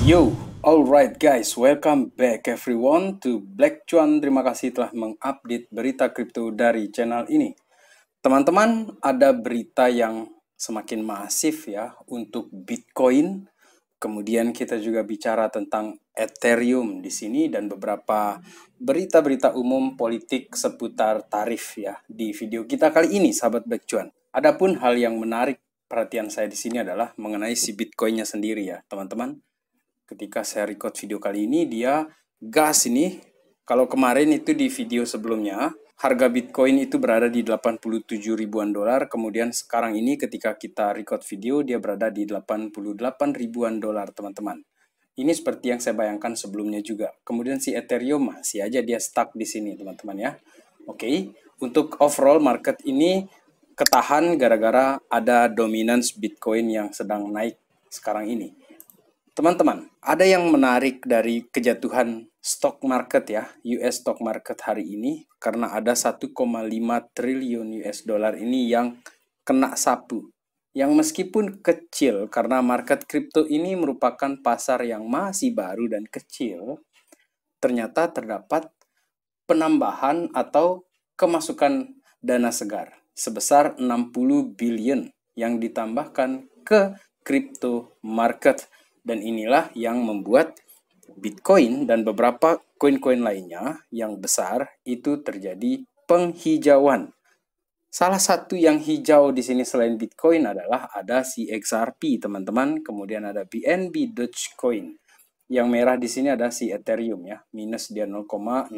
Yo, alright guys, welcome back everyone to Black Cuan. Terima kasih telah mengupdate berita kripto dari channel ini. Teman-teman, ada berita yang semakin masif ya untuk Bitcoin. Kemudian kita juga bicara tentang Ethereum di sini dan beberapa berita-berita umum politik seputar tarif ya di video kita kali ini, sahabat Black Cuan. Adapun hal yang menarik perhatian saya di sini adalah mengenai si Bitcoinnya sendiri ya, teman-teman. Ketika saya record video kali ini, dia gas ini. Kalau kemarin itu di video sebelumnya, harga Bitcoin itu berada di 87 ribuan dolar. Kemudian sekarang ini ketika kita record video, dia berada di 88 ribuan dolar, teman-teman. Ini seperti yang saya bayangkan sebelumnya juga. Kemudian si Ethereum masih aja dia stuck di sini, teman-teman ya. Oke, untuk overall market ini ketahan gara-gara ada dominance Bitcoin yang sedang naik sekarang ini. Teman-teman, ada yang menarik dari kejatuhan stock market ya, US stock market hari ini, karena ada 1,5 triliun US dollar ini yang kena sapu. Yang meskipun kecil, karena market kripto ini merupakan pasar yang masih baru dan kecil, ternyata terdapat penambahan atau kemasukan dana segar sebesar 60 billion yang ditambahkan ke crypto market. Dan inilah yang membuat Bitcoin dan beberapa koin-koin lainnya yang besar itu terjadi penghijauan. Salah satu yang hijau di sini selain Bitcoin adalah ada si XRP, teman-teman. Kemudian ada BNB Dogecoin. Yang merah di sini ada si Ethereum ya, minus dia 0,68%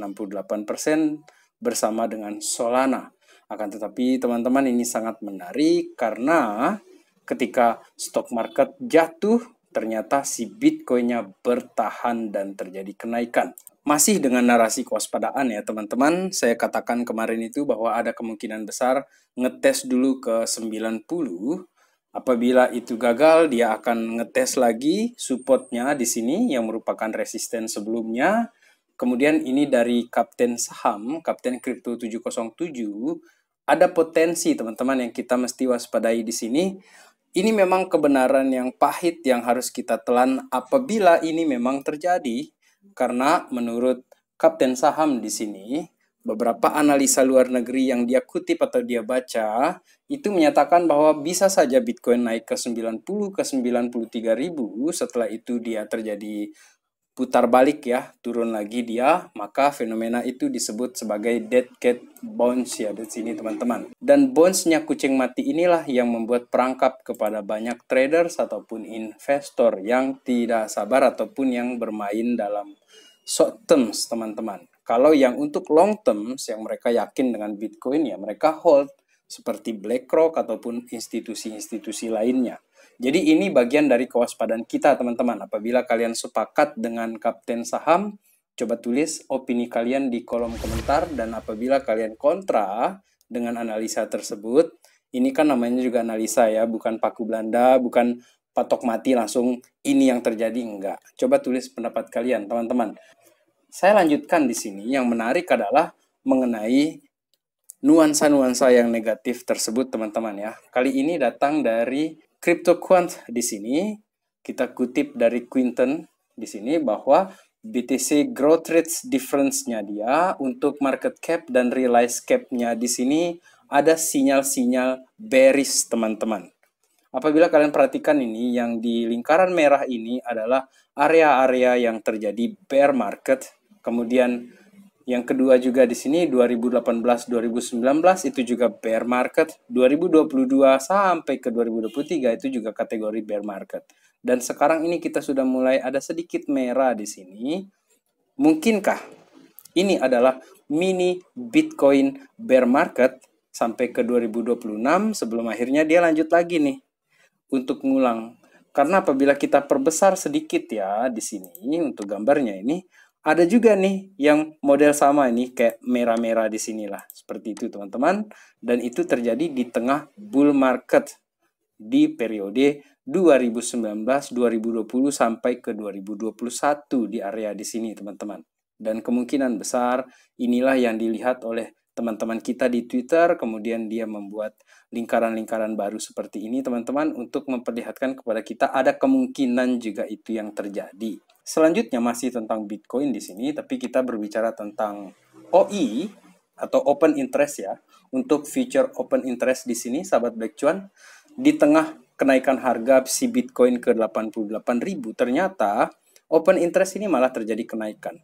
bersama dengan Solana. Akan tetapi teman-teman ini sangat menarik karena ketika stock market jatuh, ternyata si Bitcoin-nya bertahan dan terjadi kenaikan. Masih dengan narasi kewaspadaan ya teman-teman, saya katakan kemarin itu bahwa ada kemungkinan besar ngetes dulu ke 90. Apabila itu gagal, dia akan ngetes lagi supportnya di sini yang merupakan resisten sebelumnya. Kemudian ini dari Kapten Saham, Kapten Crypto 707, ada potensi teman-teman yang kita mesti waspadai di sini. Ini memang kebenaran yang pahit yang harus kita telan apabila ini memang terjadi. Karena menurut Kapten Saham di sini, beberapa analisa luar negeri yang dia kutip atau dia baca, itu menyatakan bahwa bisa saja Bitcoin naik ke 90 ke 93 ribu, setelah itu dia terjadi putar balik ya, turun lagi dia, maka fenomena itu disebut sebagai dead cat bounce ya di sini teman-teman. Dan bounce-nya kucing mati inilah yang membuat perangkap kepada banyak traders ataupun investor yang tidak sabar ataupun yang bermain dalam short terms teman-teman. Kalau yang untuk long terms yang mereka yakin dengan Bitcoin ya mereka hold seperti BlackRock ataupun institusi-institusi lainnya. Jadi ini bagian dari kewaspadaan kita teman-teman. Apabila kalian sepakat dengan Kapten Saham, coba tulis opini kalian di kolom komentar. Dan apabila kalian kontra dengan analisa tersebut, ini kan namanya juga analisa ya, bukan paku Belanda, bukan patok mati langsung ini yang terjadi, enggak. Coba tulis pendapat kalian teman-teman. Saya lanjutkan di sini, yang menarik adalah mengenai nuansa-nuansa yang negatif tersebut teman-teman ya. Kali ini datang dari CryptoQuant di sini. Kita kutip dari Quinton di sini bahwa BTC growth rates difference-nya dia untuk market cap dan realized cap-nya di sini ada sinyal-sinyal bearish teman-teman. Apabila kalian perhatikan ini, yang di lingkaran merah ini adalah area-area yang terjadi bear market. Kemudian yang kedua juga di sini 2018-2019 itu juga bear market, 2022 sampai ke 2023 itu juga kategori bear market. Dan sekarang ini kita sudah mulai ada sedikit merah di sini. Mungkinkah ini adalah mini Bitcoin bear market sampai ke 2026 sebelum akhirnya dia lanjut lagi nih untuk ngulang. Karena apabila kita perbesar sedikit ya di sini untuk gambarnya ini, ada juga nih yang model sama ini kayak merah-merah di sinilah. Seperti itu teman-teman. Dan itu terjadi di tengah bull market di periode 2019, 2020 sampai ke 2021 di area di sini teman-teman. Dan kemungkinan besar inilah yang dilihat oleh teman-teman kita di Twitter, kemudian dia membuat lingkaran-lingkaran baru seperti ini, teman-teman, untuk memperlihatkan kepada kita ada kemungkinan juga itu yang terjadi. Selanjutnya masih tentang Bitcoin di sini, tapi kita berbicara tentang OI atau open interest ya. Untuk future open interest di sini, sahabat Black Cuan, di tengah kenaikan harga si Bitcoin ke 88.000, ternyata open interest ini malah terjadi kenaikan.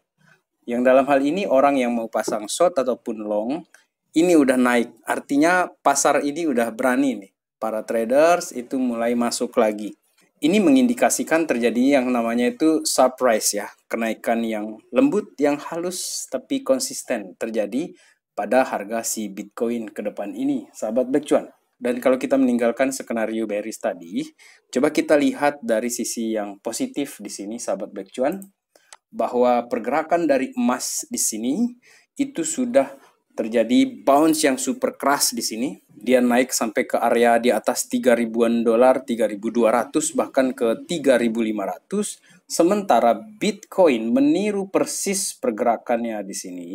Yang dalam hal ini orang yang mau pasang short ataupun long, ini udah naik. Artinya pasar ini udah berani nih. Para traders itu mulai masuk lagi. Ini mengindikasikan terjadi yang namanya itu surprise ya. Kenaikan yang lembut, yang halus, tapi konsisten terjadi pada harga si Bitcoin ke depan ini, sahabat Black Cuan. Dan kalau kita meninggalkan skenario bearish tadi, coba kita lihat dari sisi yang positif di sini, sahabat Black Cuan, bahwa pergerakan dari emas di sini itu sudah terjadi bounce yang super keras di sini. Dia naik sampai ke area di atas 3.000-an dolar, 3.200 bahkan ke 3.500. Sementara Bitcoin meniru persis pergerakannya di sini.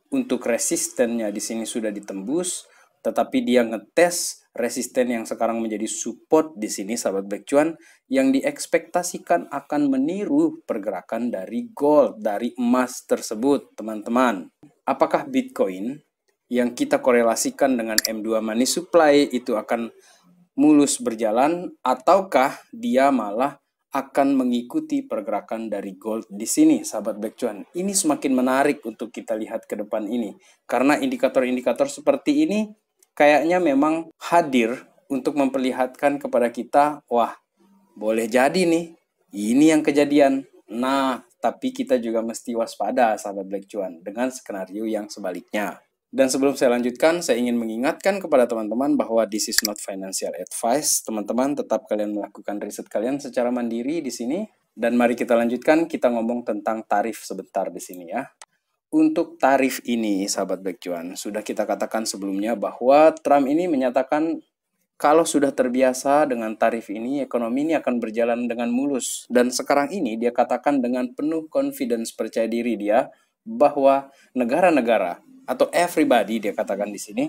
Untuk resistennya di sini sudah ditembus, tetapi dia ngetes resisten yang sekarang menjadi support di sini, sahabat Black Cuan, yang diekspektasikan akan meniru pergerakan dari gold, dari emas tersebut, teman-teman. Apakah Bitcoin yang kita korelasikan dengan M2 money supply itu akan mulus berjalan, ataukah dia malah akan mengikuti pergerakan dari gold di sini, sahabat Black Cuan? Ini semakin menarik untuk kita lihat ke depan ini, karena indikator-indikator seperti ini kayaknya memang hadir untuk memperlihatkan kepada kita, wah, boleh jadi nih, ini yang kejadian. Nah, tapi kita juga mesti waspada, sahabat Black Cuan, dengan skenario yang sebaliknya. Dan sebelum saya lanjutkan, saya ingin mengingatkan kepada teman-teman bahwa this is not financial advice. Teman-teman tetap kalian melakukan riset kalian secara mandiri di sini. Dan mari kita lanjutkan, kita ngomong tentang tarif sebentar di sini ya. Untuk tarif ini, sahabat Black Cuan, sudah kita katakan sebelumnya bahwa Trump ini menyatakan kalau sudah terbiasa dengan tarif ini, ekonomi ini akan berjalan dengan mulus. Dan sekarang ini dia katakan dengan penuh confidence, percaya diri dia, bahwa negara-negara atau everybody, dia katakan di sini,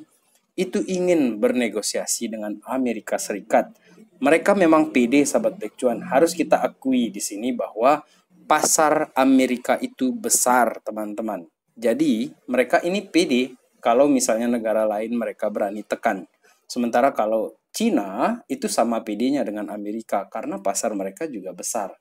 itu ingin bernegosiasi dengan Amerika Serikat. Mereka memang pede, sahabat Black Cuan. Harus kita akui di sini bahwa pasar Amerika itu besar, teman-teman. Jadi mereka ini pede kalau misalnya negara lain mereka berani tekan. Sementara kalau Cina itu sama pedenya dengan Amerika karena pasar mereka juga besar.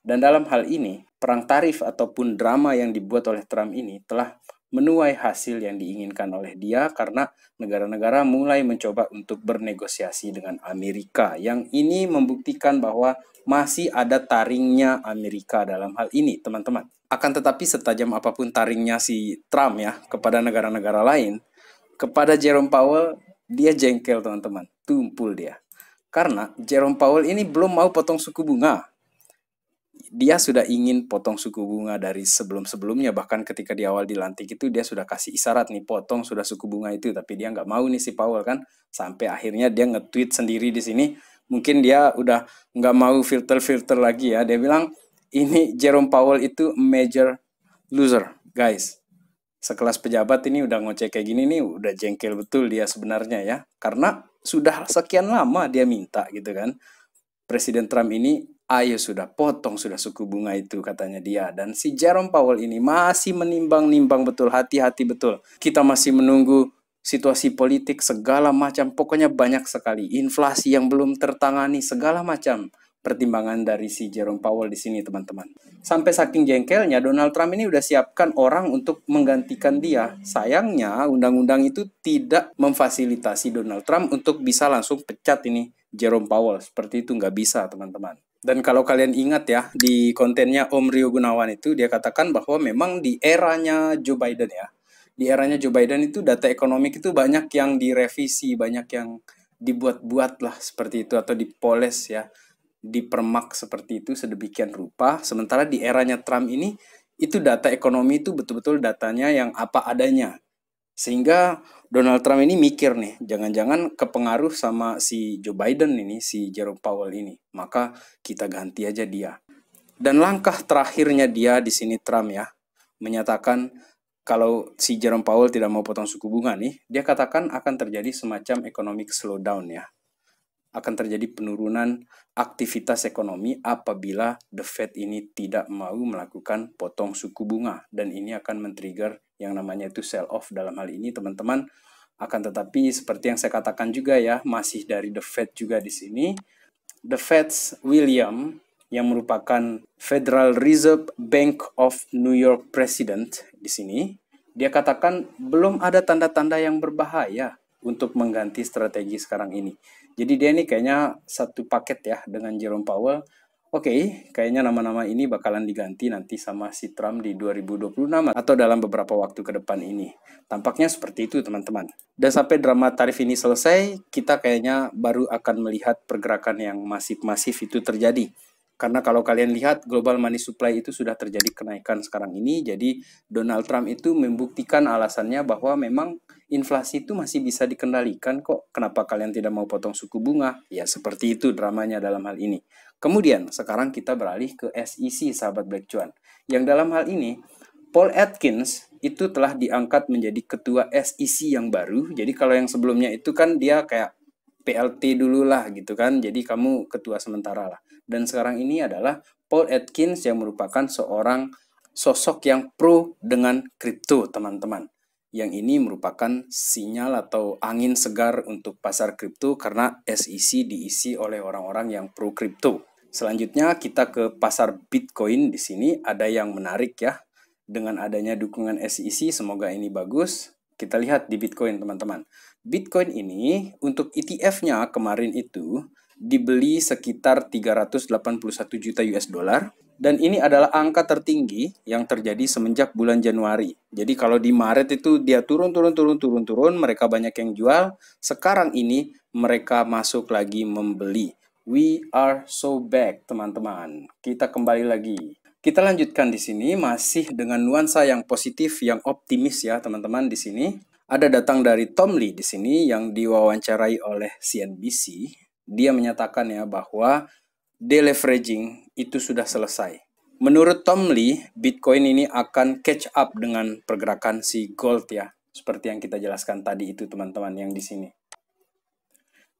Dan dalam hal ini, perang tarif ataupun drama yang dibuat oleh Trump ini telah menuai hasil yang diinginkan oleh dia karena negara-negara mulai mencoba untuk bernegosiasi dengan Amerika. Yang ini membuktikan bahwa masih ada taringnya Amerika dalam hal ini, teman-teman. Akan tetapi setajam apapun taringnya si Trump ya kepada negara-negara lain, kepada Jerome Powell dia jengkel, teman-teman. Tumpul dia. Karena Jerome Powell ini belum mau potong suku bunga. Dia sudah ingin potong suku bunga dari sebelum-sebelumnya, bahkan ketika di awal dilantik itu dia sudah kasih isyarat nih potong sudah suku bunga itu, tapi dia nggak mau nih si Powell kan, sampai akhirnya dia nge-tweet sendiri di sini. Mungkin dia udah nggak mau filter lagi ya, dia bilang ini Jerome Powell itu major loser guys. Sekelas pejabat ini udah ngoceh kayak gini nih, udah jengkel betul dia sebenarnya ya, karena sudah sekian lama dia minta gitu kan. Presiden Trump ini, ayo sudah potong sudah suku bunga itu, katanya dia. Dan si Jerome Powell ini masih menimbang-nimbang betul, hati-hati betul. Kita masih menunggu situasi politik segala macam, pokoknya banyak sekali. Inflasi yang belum tertangani, segala macam pertimbangan dari si Jerome Powell di sini, teman-teman. Sampai saking jengkelnya, Donald Trump ini udah siapkan orang untuk menggantikan dia. Sayangnya, undang-undang itu tidak memfasilitasi Donald Trump untuk bisa langsung pecat ini Jerome Powell. Seperti itu nggak bisa, teman-teman. Dan kalau kalian ingat ya, di kontennya Om Rio Gunawan itu, dia katakan bahwa memang di eranya Joe Biden ya, di eranya Joe Biden itu data ekonomik itu banyak yang direvisi, banyak yang dibuat-buat lah seperti itu, atau dipoles ya, dipermak seperti itu sedemikian rupa. Sementara di eranya Trump ini, itu data ekonomi itu betul-betul datanya yang apa adanya. Sehingga Donald Trump ini mikir nih, jangan-jangan kepengaruh sama si Joe Biden ini, si Jerome Powell ini. Maka kita ganti aja dia. Dan langkah terakhirnya dia di sini Trump ya, menyatakan kalau si Jerome Powell tidak mau potong suku bunga nih, dia katakan akan terjadi semacam economic slowdown ya. Akan terjadi penurunan aktivitas ekonomi apabila The Fed ini tidak mau melakukan potong suku bunga. Dan ini akan men-trigger yang namanya itu sell off dalam hal ini teman-teman. Akan tetapi seperti yang saya katakan juga ya, masih dari The Fed juga di sini. The Fed's William yang merupakan Federal Reserve Bank of New York President di sini, dia katakan belum ada tanda-tanda yang berbahaya untuk mengganti strategi sekarang ini. Jadi dia ini kayaknya satu paket ya dengan Jerome Powell. Oke, kayaknya nama-nama ini bakalan diganti nanti sama si Trump di 2026 atau dalam beberapa waktu ke depan ini. Tampaknya seperti itu teman-teman. Dan sampai drama tarif ini selesai, kita kayaknya baru akan melihat pergerakan yang masif-masif itu terjadi. Karena kalau kalian lihat global money supply itu sudah terjadi kenaikan sekarang ini, jadi Donald Trump itu membuktikan alasannya bahwa memang inflasi itu masih bisa dikendalikan kok. Kenapa kalian tidak mau potong suku bunga? Ya seperti itu dramanya dalam hal ini. Kemudian sekarang kita beralih ke SEC sahabat Black Cuan. Yang dalam hal ini Paul Atkins itu telah diangkat menjadi ketua SEC yang baru. Jadi kalau yang sebelumnya itu kan dia kayak PLT dulu lah gitu kan. Jadi kamu ketua sementara lah. Dan sekarang ini adalah Paul Atkins yang merupakan seorang sosok yang pro dengan kripto teman-teman. Yang ini merupakan sinyal atau angin segar untuk pasar kripto karena SEC diisi oleh orang-orang yang pro kripto. Selanjutnya kita ke pasar Bitcoin di sini ada yang menarik ya. Dengan adanya dukungan SEC semoga ini bagus. Kita lihat di Bitcoin teman-teman. Bitcoin ini untuk ETF-nya kemarin itu dibeli sekitar 381 juta US dollar. Dan ini adalah angka tertinggi yang terjadi semenjak bulan Januari. Jadi kalau di Maret itu dia turun, mereka banyak yang jual. Sekarang ini mereka masuk lagi membeli. We are so back, teman-teman. Kita kembali lagi. Kita lanjutkan di sini masih dengan nuansa yang positif, yang optimis ya, teman-teman di sini. Ada datang dari Tom Lee di sini yang diwawancarai oleh CNBC. Dia menyatakan ya bahwa deleveraging itu sudah selesai. Menurut Tom Lee, Bitcoin ini akan catch up dengan pergerakan si gold ya. Seperti yang kita jelaskan tadi itu teman-teman yang di sini.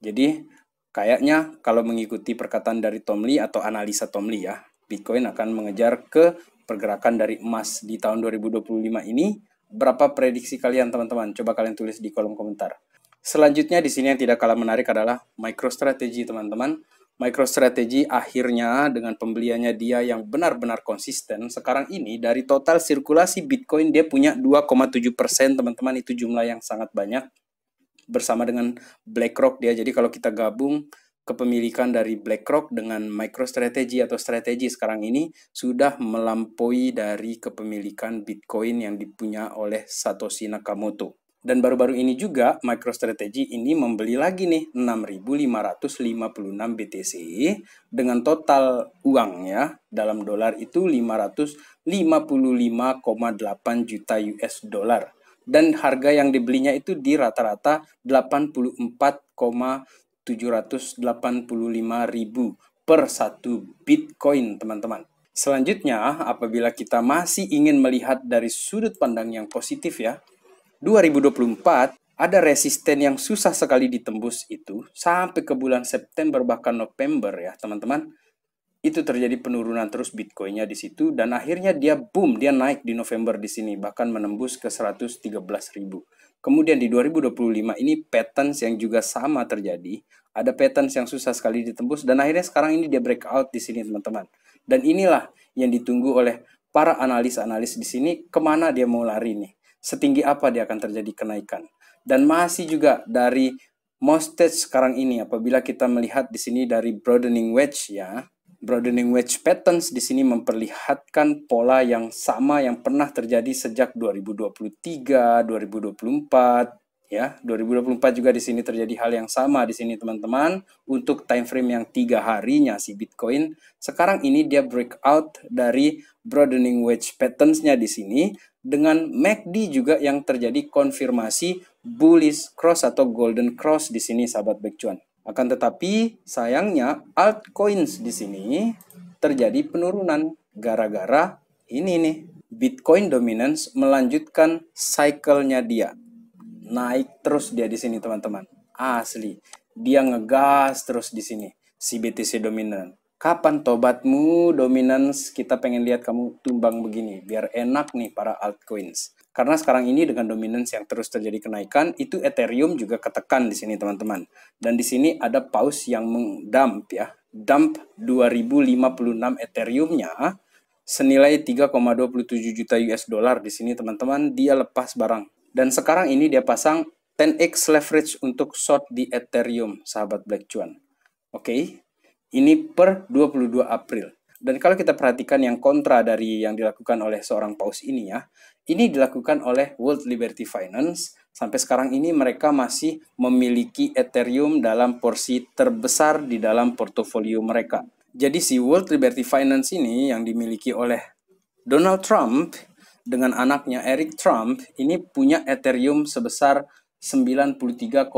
Jadi kayaknya kalau mengikuti perkataan dari Tom Lee atau analisa Tom Lee ya, Bitcoin akan mengejar ke pergerakan dari emas di tahun 2025 ini. Berapa prediksi kalian teman-teman? Coba kalian tulis di kolom komentar. Selanjutnya di sini yang tidak kalah menarik adalah MicroStrategy teman-teman. MicroStrategy akhirnya dengan pembeliannya dia yang benar-benar konsisten. Sekarang ini dari total sirkulasi Bitcoin dia punya 2,7% teman-teman, itu jumlah yang sangat banyak. Bersama dengan BlackRock dia. Jadi kalau kita gabung kepemilikan dari BlackRock dengan MicroStrategy atau strategi sekarang ini sudah melampaui dari kepemilikan Bitcoin yang dipunya oleh Satoshi Nakamoto. Dan baru-baru ini juga MicroStrategy ini membeli lagi nih 6.556 BTC dengan total uang ya dalam dolar itu 555,8 juta US dollar. Dan harga yang dibelinya itu di rata-rata 84,785 ribu per satu Bitcoin teman-teman. Selanjutnya apabila kita masih ingin melihat dari sudut pandang yang positif ya, 2024 ada resisten yang susah sekali ditembus itu sampai ke bulan September bahkan November ya teman-teman. Itu terjadi penurunan terus Bitcoinnya di situ dan akhirnya dia boom, dia naik di November di sini bahkan menembus ke 113.000. Kemudian di 2025 ini patterns yang juga sama terjadi. Ada patterns yang susah sekali ditembus dan akhirnya sekarang ini dia breakout di sini teman-teman. Dan inilah yang ditunggu oleh para analis-analis di sini, kemana dia mau lari nih. Setinggi apa dia akan terjadi kenaikan. Dan masih juga dari Mostage sekarang ini apabila kita melihat di sini dari broadening wedge ya. Broadening wedge patterns di sini memperlihatkan pola yang sama yang pernah terjadi sejak 2023, 2024 ya. 2024 juga di sini terjadi hal yang sama di sini teman-teman. Untuk time frame yang 3 harinya si Bitcoin, sekarang ini dia breakout dari broadening wedge patterns-nya di sini dengan MACD juga yang terjadi konfirmasi bullish cross atau golden cross di sini sahabat Black Cuan. Akan tetapi sayangnya altcoins di sini terjadi penurunan gara-gara ini nih. Bitcoin dominance melanjutkan cycle-nya dia. Naik terus dia di sini, teman-teman. Asli. Dia ngegas terus di sini, si BTC dominant. Kapan tobatmu dominance? Kita pengen lihat kamu tumbang begini, biar enak nih para altcoins. Karena sekarang ini dengan dominance yang terus terjadi kenaikan, itu Ethereum juga ketekan di sini, teman-teman. Dan di sini ada pause yang mendump ya. Dump 2056 Ethereum-nya senilai 3,27 juta US dollar di sini, teman-teman. Dia lepas barang. Dan sekarang ini dia pasang 10x leverage untuk short di Ethereum, sahabat Black Cuan. Oke. Ini per 22 April. Dan kalau kita perhatikan yang kontra dari yang dilakukan oleh seorang paus ini ya, ini dilakukan oleh World Liberty Finance. Sampai sekarang ini mereka masih memiliki Ethereum dalam porsi terbesar di dalam portofolio mereka. Jadi si World Liberty Finance ini yang dimiliki oleh Donald Trump dengan anaknya Eric Trump ini punya Ethereum sebesar 93,98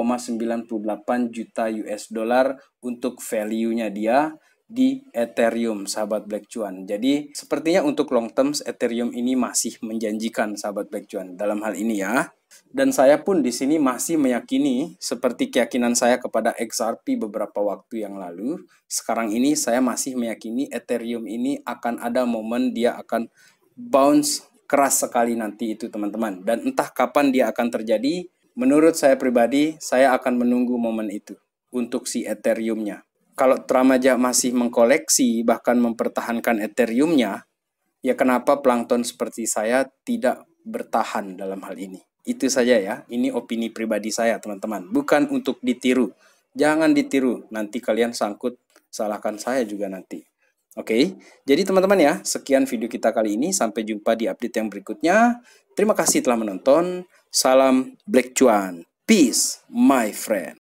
juta US dollar untuk value-nya dia di Ethereum, sahabat Black Cuan. Jadi sepertinya untuk long term Ethereum ini masih menjanjikan, sahabat Black Cuan, dalam hal ini ya. Dan saya pun di sini masih meyakini seperti keyakinan saya kepada XRP beberapa waktu yang lalu. Sekarang ini saya masih meyakini Ethereum ini akan ada momen dia akan bounce keras sekali nanti itu, teman-teman. Dan entah kapan dia akan terjadi. Menurut saya pribadi, saya akan menunggu momen itu untuk si Ethereum-nya. Kalau Tramaja masih mengkoleksi, bahkan mempertahankan Ethereum-nya, ya kenapa plankton seperti saya tidak bertahan dalam hal ini? Itu saja ya, ini opini pribadi saya, teman-teman. Bukan untuk ditiru. Jangan ditiru, nanti kalian sangkut, salahkan saya juga nanti. Oke, jadi teman-teman ya, sekian video kita kali ini. Sampai jumpa di update yang berikutnya. Terima kasih telah menonton. Salam Black Cuan. Peace, my friend.